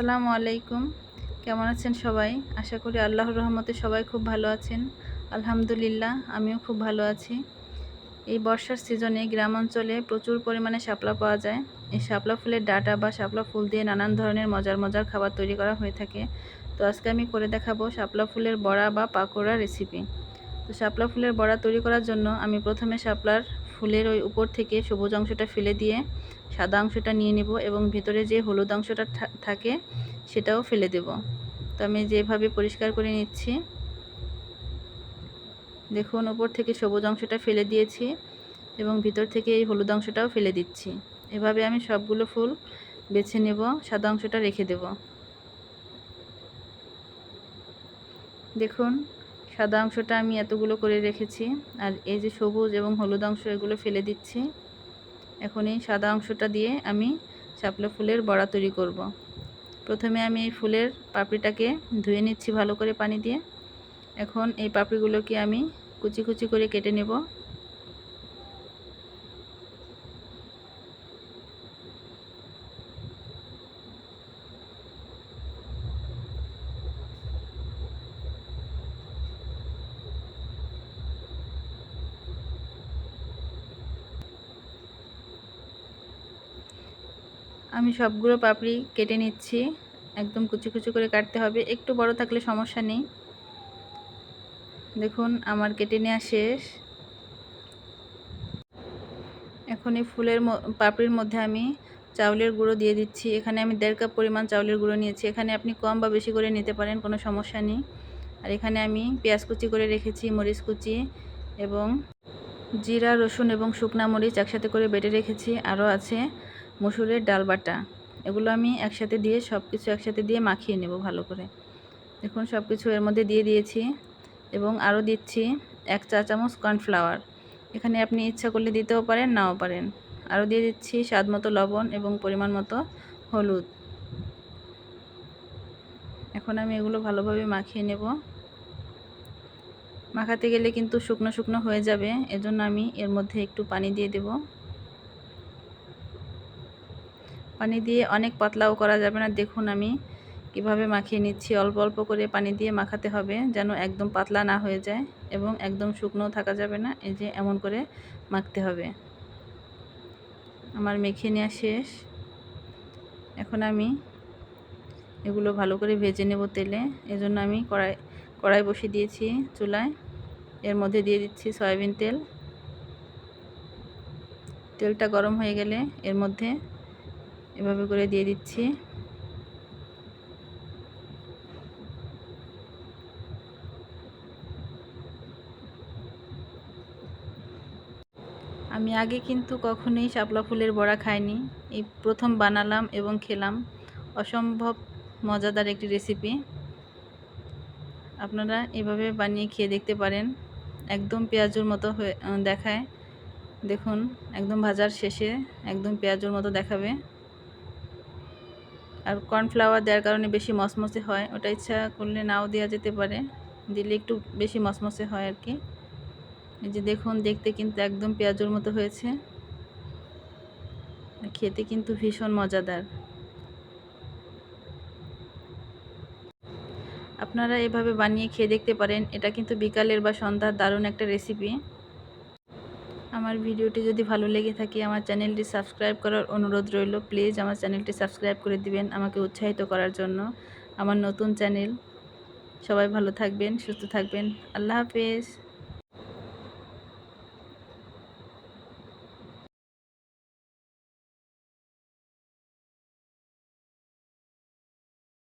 আসসালামু আলাইকুম। কেমন আছেন সবাই? আশা করি আল্লাহর রহমতে সবাই খুব ভালো আছেন। আলহামদুলিল্লাহ, আমিও খুব ভালো আছি। এই বর্ষার সিজনে গ্রাম অঞ্চলে প্রচুর পরিমাণে শাপলা পাওয়া যায়। এই শাপলা ফুলের ডাঁটা বা শাপলা ফুল দিয়ে নানান ধরনের মজার মজার খাবার তৈরি করা হয়ে থাকে। তো আজকে আমি করে দেখাবো শাপলা ফুলের বড়া বা পাকোড়া রেসিপি। তো শাপলা ফুলের বড়া তৈরি করার জন্য আমি প্রথমে শাপলার ফুলের ওই উপর থেকে সবুজ অংশটা ফেলে দিয়ে সাদা অংশটা নিয়ে নেব এবং ভিতরে যে হলুদ অংশটা থাকে সেটাও ফেলে দেব। তো আমি যেভাবে পরিষ্কার করে নিচ্ছি, দেখুন উপর থেকে সবুজ অংশটা ফেলে দিয়েছি এবং ভিতর থেকে এই হলুদ অংশটাও ফেলে দিচ্ছি। এভাবে আমি সবগুলো ফুল বেছে নেব, সাদা অংশটা রেখে দেব। দেখুন সাদা অংশটা আমি এতগুলো করে রেখেছি, আর এই যে সবুজ এবং হলুদ অংশ এগুলো ফেলে দিচ্ছি। এখন এই সাদা অংশটা দিয়ে আমি শাপলা ফুলের বড়া তৈরি করব। প্রথমে আমি এই ফুলের পাপড়িটাকে ধুয়ে নিচ্ছি ভালো করে পানি দিয়ে। এখন এই পাপড়িগুলোকে আমি কুচি কুচি করে কেটে নেব। আমি সবগুলো পাপড়ি কেটে নিচ্ছি, একদম কুচি কুচি করে কাটতে হবে, একটু বড় থাকলে সমস্যা নেই। দেখুন আমার কেটে নেওয়া শেষ। এখন এই ফুলের পাপড়ির মধ্যে আমি চাউলের গুঁড়ো দিয়ে দিচ্ছি। এখানে আমি 1.5 কাপ পরিমাণ চাউলের গুঁড়ো নিয়েছি। এখানে আপনি কম বা বেশি করে নিতে পারেন, কোনো সমস্যা নেই। আর এখানে আমি পেঁয়াজ কুচি করে রেখেছি, মরিচ কুচি এবং জিরা, রসুন এবং শুকনা মরিচ একসাথে করে বেটে রেখেছি। আরও আছে মসুরের ডাল বাটা। এগুলো আমি একসাথে দিয়ে সব কিছু একসাথে দিয়ে মাখিয়ে নেব ভালো করে। দেখুন সব কিছু এর মধ্যে দিয়ে দিয়েছি এবং আরও দিচ্ছি 1 চা চামচ কর্নফ্লাওয়ার। এখানে আপনি ইচ্ছা করলে দিতেও পারেন, নাও পারেন। আরও দিয়ে দিচ্ছি স্বাদ মতো লবণ এবং পরিমাণ মতো হলুদ। এখন আমি এগুলো ভালোভাবে মাখিয়ে নেব। মাখাতে গেলে কিন্তু শুকনো শুকনো হয়ে যাবে, এজন্য আমি এর মধ্যে একটু পানি দিয়ে দেব। পানি দিয়ে অনেক পাতলাও করা যাবে না। দেখুন আমি কিভাবে মাখিয়ে নিচ্ছি, অল্প অল্প করে পানি দিয়ে মাখাতে হবে, যেন একদম পাতলা না হয়ে যায় এবং একদম শুকনো থাকা যাবে না। এই যে এমন করে মাখতে হবে। আমার মেখে নেওয়া শেষ। এখন আমি এগুলো ভালো করে ভেজে নেব তেলে। এজন্য আমি কড়াই বসিয়ে দিয়েছি চুলায়। এর মধ্যে দিয়ে দিচ্ছি সয়াবিন তেল। তেলটা গরম হয়ে গেলে এর মধ্যে এভাবে করে দিয়ে দিচ্ছি। আমি আগে কিন্তু কখনোই শাপলা ফুলের বড়া খাইনি, এই প্রথম বানালাম এবং খেলাম। অসম্ভব মজাদার একটি রেসিপি। আপনারা এভাবে বানিয়ে খেয়ে দেখতে পারেন। একদম পেঁয়াজুর মতো হয়ে দেখায়। দেখুন একদম ভাজার শেষে একদম পেঁয়াজুর মতো দেখাবে। আর কর্নফ্লাওয়ার দেওয়ার কারণে বেশি মসমসে হয়, ওটা ইচ্ছা করলে নাও দেওয়া যেতে পারে, দিলে একটু বেশি মসমসে হয় আর কি। এই যে দেখুন দেখতে কিন্তু একদম পেঁয়াজুর মতো হয়েছে, খেতে কিন্তু ভীষণ মজাদার। আপনারা এভাবে বানিয়ে খেয়ে দেখতে পারেন। এটা কিন্তু বিকালের বা সন্ধ্যার দারুণ একটা রেসিপি। আমার ভিডিওটি যদি ভালো লেগে থাকে আমার চ্যানেলটি সাবস্ক্রাইব করার অনুরোধ রইল। প্লিজ আমার চ্যানেলটি সাবস্ক্রাইব করে দিবেন আমাকে উৎসাহিত করার জন্য। আমার নতুন চ্যানেল। সবাই ভালো থাকবেন, সুস্থ থাকবেন। আল্লাহ হাফেজ।